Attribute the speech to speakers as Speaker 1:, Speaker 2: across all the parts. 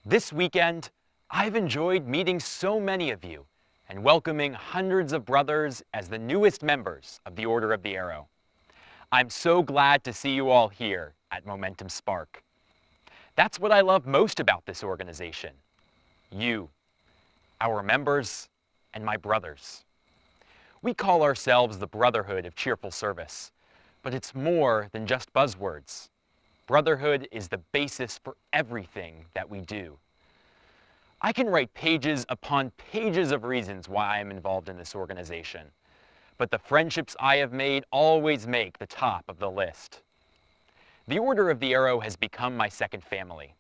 Speaker 1: This weekend, I've enjoyed meeting so many of you and welcoming hundreds of brothers as the newest members of the Order of the Arrow. I'm so glad to see you all here at Momentum Spark. That's what I love most about this organization. You, our members, and my brothers. We call ourselves the Brotherhood of Cheerful Service, but it's more than just buzzwords. Brotherhood is the basis for everything that we do. I can write pages upon pages of reasons why I am involved in this organization, but the friendships I have made always make the top of the list. The Order of the Arrow has become my second family.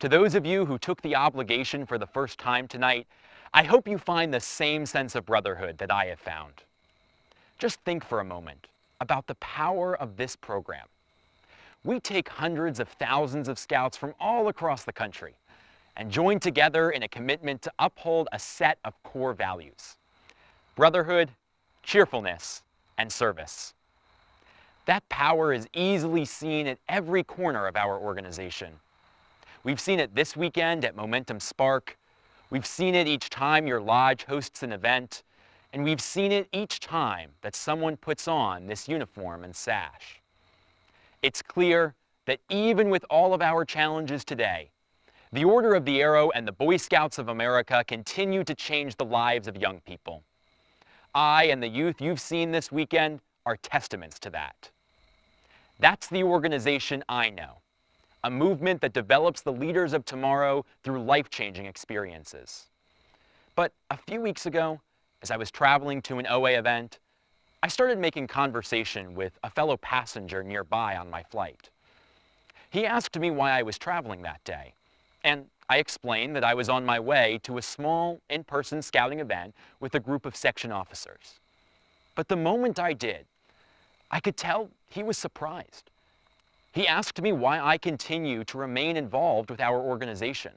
Speaker 1: To those of you who took the obligation for the first time tonight, I hope you find the same sense of brotherhood that I have found. Just think for a moment about the power of this program. We take hundreds of thousands of scouts from all across the country and join together in a commitment to uphold a set of core values: brotherhood, cheerfulness, and service. That power is easily seen at every corner of our organization. We've seen it this weekend at Momentum Spark. We've seen it each time your lodge hosts an event. And we've seen it each time that someone puts on this uniform and sash. It's clear that even with all of our challenges today, the Order of the Arrow and the Boy Scouts of America continue to change the lives of young people. I and the youth you've seen this weekend are testaments to that. That's the organization I know, a movement that develops the leaders of tomorrow through life-changing experiences. But a few weeks ago, as I was traveling to an OA event, I started making conversation with a fellow passenger nearby on my flight. He asked me why I was traveling that day, and I explained that I was on my way to a small in-person scouting event with a group of section officers. But the moment I did, I could tell he was surprised. He asked me why I continue to remain involved with our organization.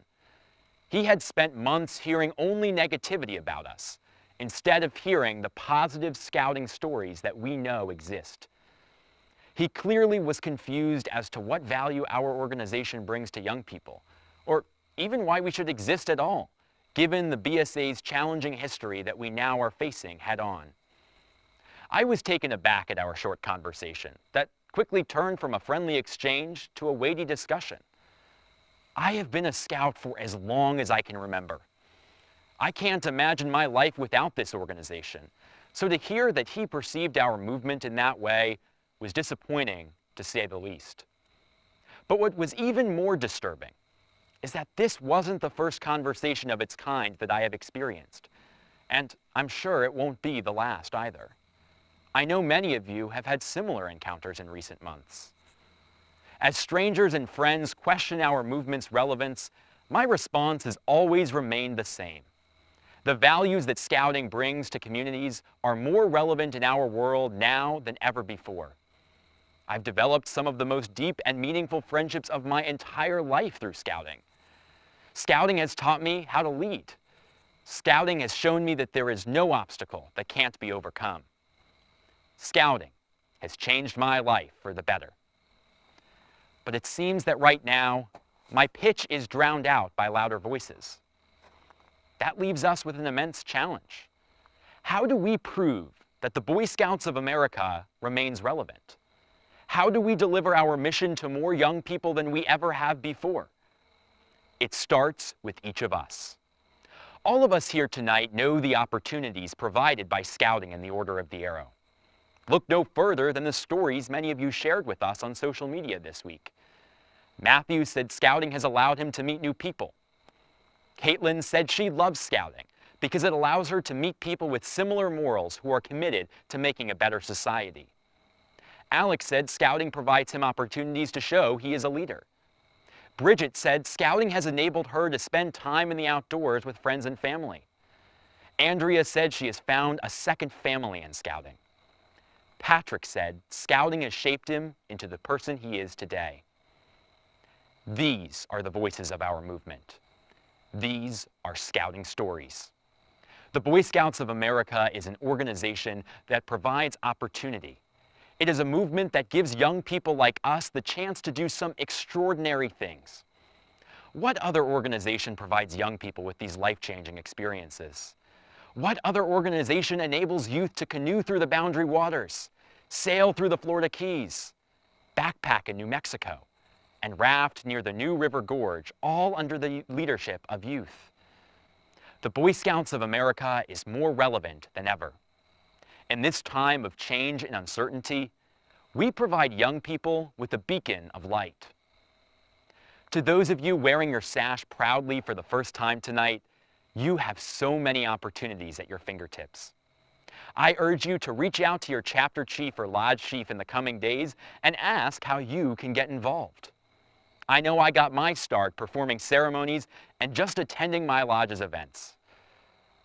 Speaker 1: He had spent months hearing only negativity about us, instead of hearing the positive scouting stories that we know exist. He clearly was confused as to what value our organization brings to young people, or even why we should exist at all, given the BSA's challenging history that we now are facing head-on. I was taken aback at our short conversation that quickly turned from a friendly exchange to a weighty discussion. I have been a scout for as long as I can remember. I can't imagine my life without this organization, so to hear that he perceived our movement in that way was disappointing, to say the least. But what was even more disturbing is that this wasn't the first conversation of its kind that I have experienced, and I'm sure it won't be the last either. I know many of you have had similar encounters in recent months. As strangers and friends question our movement's relevance, my response has always remained the same. The values that scouting brings to communities are more relevant in our world now than ever before. I've developed some of the most deep and meaningful friendships of my entire life through scouting. Scouting has taught me how to lead. Scouting has shown me that there is no obstacle that can't be overcome. Scouting has changed my life for the better. But it seems that right now, my pitch is drowned out by louder voices. That leaves us with an immense challenge. How do we prove that the Boy Scouts of America remains relevant? How do we deliver our mission to more young people than we ever have before? It starts with each of us. All of us here tonight know the opportunities provided by scouting in the Order of the Arrow. Look no further than the stories many of you shared with us on social media this week. Matthew said scouting has allowed him to meet new people. Caitlin said she loves scouting because it allows her to meet people with similar morals who are committed to making a better society. Alex said scouting provides him opportunities to show he is a leader. Bridget said scouting has enabled her to spend time in the outdoors with friends and family. Andrea said she has found a second family in scouting. Patrick said scouting has shaped him into the person he is today. These are the voices of our movement. These are scouting stories. The Boy Scouts of America is an organization that provides opportunity. It is a movement that gives young people like us the chance to do some extraordinary things. What other organization provides young people with these life-changing experiences? What other organization enables youth to canoe through the Boundary Waters, sail through the Florida Keys, backpack in New Mexico, and raft near the New River Gorge, all under the leadership of youth? The Boy Scouts of America is more relevant than ever. In this time of change and uncertainty, we provide young people with a beacon of light. To those of you wearing your sash proudly for the first time tonight, you have so many opportunities at your fingertips. I urge you to reach out to your chapter chief or lodge chief in the coming days and ask how you can get involved. I know I got my start performing ceremonies and just attending my lodge's events.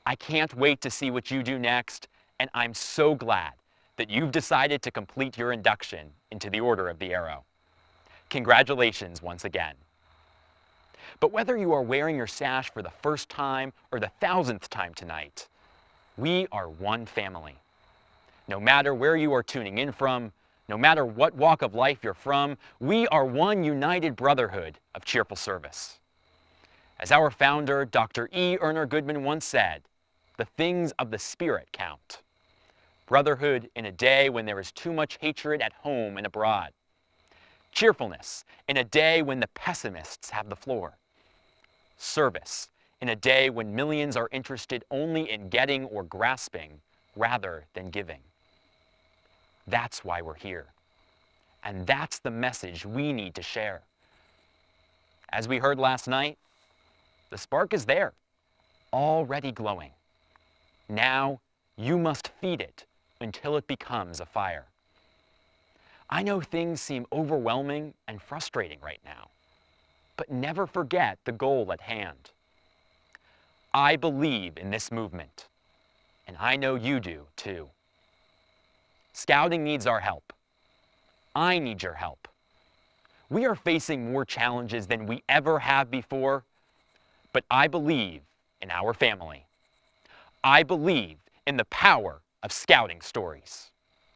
Speaker 1: I can't wait to see what you do next, and I'm so glad that you've decided to complete your induction into the Order of the Arrow. Congratulations once again. But whether you are wearing your sash for the first time or the 1,000th time tonight, we are one family. No matter where you are tuning in from, no matter what walk of life you're from, we are one united brotherhood of cheerful service. As our founder, Dr. E. Erner Goodman once said, the things of the Spirit count. Brotherhood in a day when there is too much hatred at home and abroad. Cheerfulness in a day when the pessimists have the floor. Service in a day when millions are interested only in getting or grasping rather than giving. That's why we're here. And that's the message we need to share. As we heard last night, the spark is there, already glowing. Now you must feed it until it becomes a fire. I know things seem overwhelming and frustrating right now, but never forget the goal at hand. I believe in this movement, and I know you do too. Scouting needs our help. I need your help. We are facing more challenges than we ever have before, but I believe in our family. I believe in the power of scouting stories.